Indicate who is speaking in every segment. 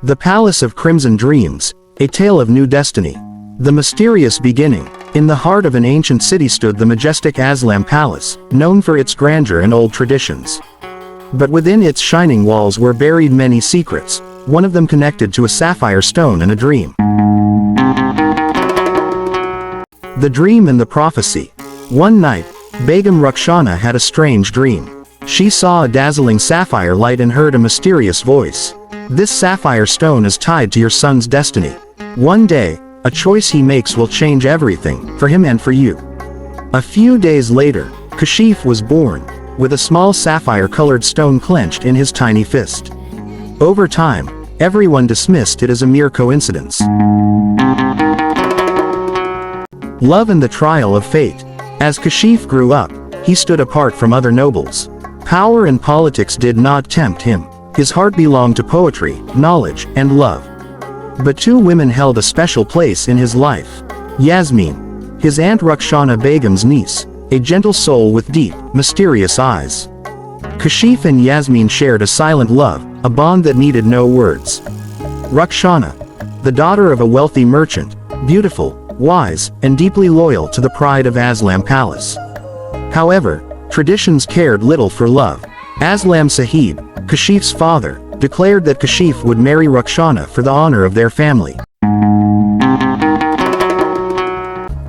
Speaker 1: The Palace of Crimson Dreams, a tale of new destiny. The mysterious beginning. In the heart of an ancient city stood the majestic Aslam Palace, known for its grandeur and old traditions. But within its shining walls were buried many secrets, one of them connected to a sapphire stone and a dream. The Dream and the Prophecy. One night, Begum Rukhsana had a strange dream. She saw a dazzling sapphire light and heard a mysterious voice. This sapphire stone is tied to your son's destiny. One day, a choice he makes will change everything, for him and for you. A few days later, Kashif was born, with a small sapphire-colored stone clenched in his tiny fist. Over time, everyone dismissed it as a mere coincidence. Love and the Trial of Fate. As Kashif grew up, he stood apart from other nobles. Power and politics did not tempt him. His heart belonged to poetry, knowledge, and love. But two women held a special place in his life. Yasmeen, his Aunt Rukhsana Begum's niece, a gentle soul with deep, mysterious eyes. Kashif and Yasmeen shared a silent love, a bond that needed no words. Rukhsana, the daughter of a wealthy merchant, beautiful, wise, and deeply loyal to the pride of Aslam Palace. However, traditions cared little for love. Aslam Sahib, Kashif's father, declared that Kashif would marry Rukhsana for the honor of their family.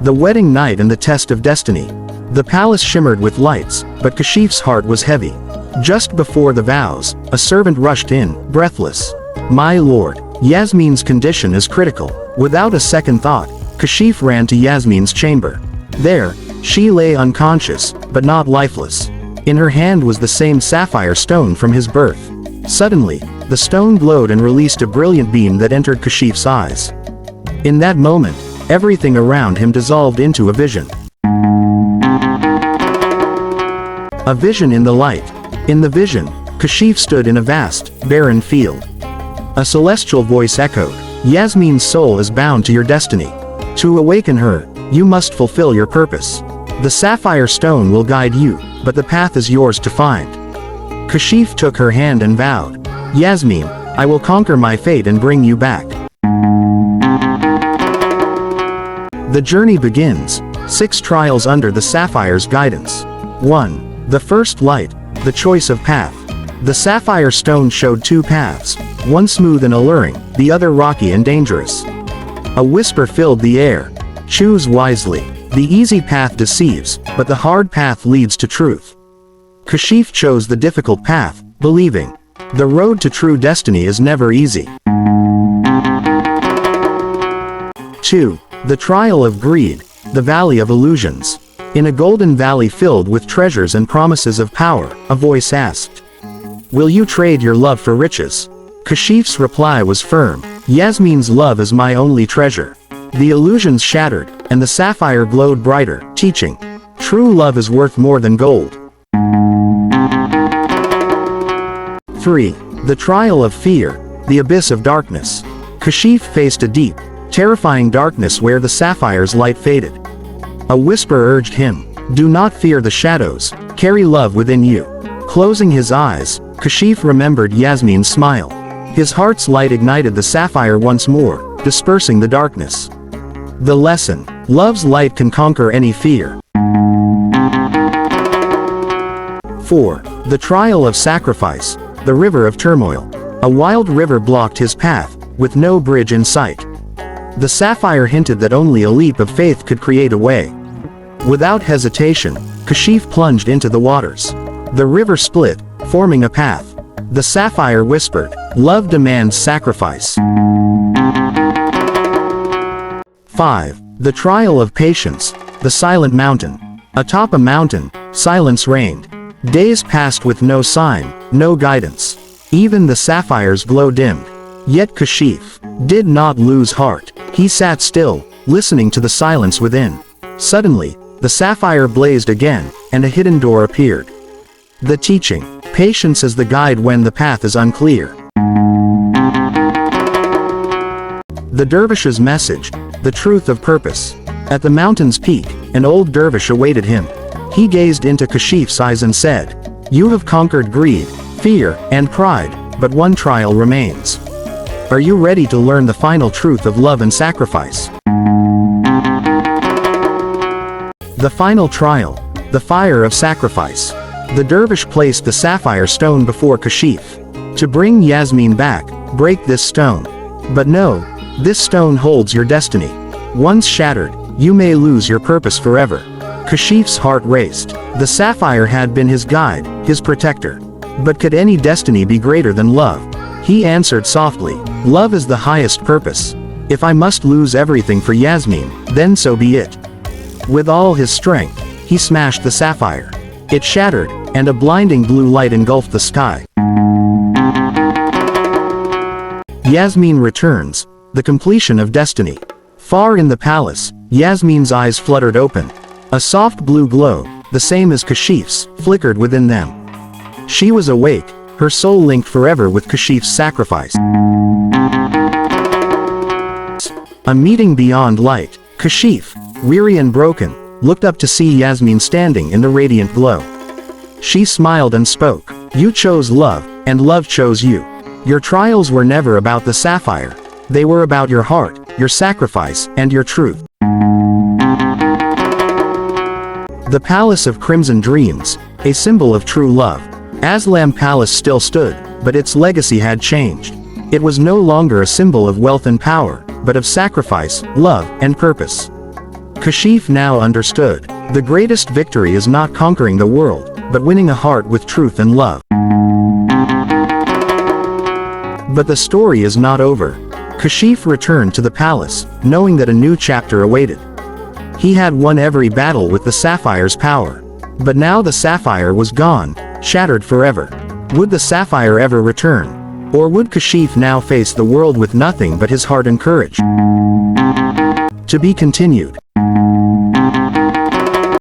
Speaker 1: The wedding night and the test of destiny. The palace shimmered with lights, but Kashif's heart was heavy. Just before the vows, a servant rushed in, breathless. "My lord, Yasmeen's condition is critical." Without a second thought, Kashif ran to Yasmeen's chamber. There, she lay unconscious, but not lifeless. In her hand was the same sapphire stone from his birth. Suddenly, the stone glowed and released a brilliant beam that entered Kashif's eyes. In that moment, everything around him dissolved into a vision. A vision in the light. In the vision, Kashif stood in a vast, barren field. A celestial voice echoed, "Yasmeen's soul is bound to your destiny. To awaken her, you must fulfill your purpose. The sapphire stone will guide you, but the path is yours to find." Kashif took her hand and vowed, "Yasmeen, I will conquer my fate and bring you back." The journey begins. 6 trials under the sapphire's guidance. 1. The first light, the choice of path. The sapphire stone showed 2 paths, one smooth and alluring, the other rocky and dangerous. A whisper filled the air. "Choose wisely. The easy path deceives, but the hard path leads to truth." Kashif chose the difficult path, believing, "The road to true destiny is never easy." 2. The Trial of Greed, the Valley of Illusions. In a golden valley filled with treasures and promises of power, a voice asked, "Will you trade your love for riches?" Kashif's reply was firm, "Yasmeen's love is my only treasure." The illusions shattered, and the sapphire glowed brighter, teaching, "True love is worth more than gold." 3. The Trial of Fear, the Abyss of Darkness. Kashif faced a deep, terrifying darkness where the sapphire's light faded. A whisper urged him, "Do not fear the shadows, carry love within you." Closing his eyes, Kashif remembered Yasmeen's smile. His heart's light ignited the sapphire once more, dispersing the darkness. The lesson: love's light can conquer any fear. 4. The Trial of Sacrifice, the River of Turmoil. A wild river blocked his path, with no bridge in sight. The sapphire hinted that only a leap of faith could create a way. Without hesitation, Kashif plunged into the waters. The river split, forming a path. The sapphire whispered, "Love demands sacrifice." 5. The Trial of Patience, the Silent Mountain. Atop a mountain, silence reigned. Days passed with no sign, no guidance. Even the sapphire's glow dimmed. Yet Kashif did not lose heart. He sat still, listening to the silence within. Suddenly, the sapphire blazed again, and a hidden door appeared. The teaching: patience is the guide when the path is unclear. The dervish's message, the truth of purpose. At the mountain's peak, an old dervish awaited him. He gazed into Kashif's eyes and said, "You have conquered greed, fear, and pride, but one trial remains. Are you ready to learn the final truth of love and sacrifice? The final trial. The fire of sacrifice. The dervish placed the sapphire stone before Kashif. To bring Yasmeen back, break this stone. But no, this stone holds your destiny. Once shattered, you may lose your purpose forever. Kashif's heart raced. The sapphire had been his guide, his protector. But could any destiny be greater than love? He answered softly, love is the highest purpose. If I must lose everything for Yasmeen, then so be it. With all his strength, he smashed the sapphire. It shattered, and a blinding blue light engulfed the sky. Yasmeen returns, the completion of destiny. Far in the palace, Yasmeen's eyes fluttered open. A soft blue glow, the same as Kashif's, flickered within them. She was awake, her soul linked forever with Kashif's sacrifice. A meeting beyond light. Kashif, weary and broken, looked up to see Yasmeen standing in the radiant glow. She smiled and spoke. You chose love, and love chose you. Your trials were never about the sapphire. They were about your heart, your sacrifice, and your truth. The Palace of Crimson Dreams, a symbol of true love. Aslam Palace still stood, but its legacy had changed. It was no longer a symbol of wealth and power, but of sacrifice, love, and purpose. Kashif now understood. The greatest victory is not conquering the world, but winning a heart with truth and love. But the story is not over. Kashif returned to the palace, knowing that a new chapter awaited. He had won every battle with the sapphire's power. But now the sapphire was gone, shattered forever. Would the sapphire ever return? Or would Kashif now face the world with nothing but his heart and courage? To be continued.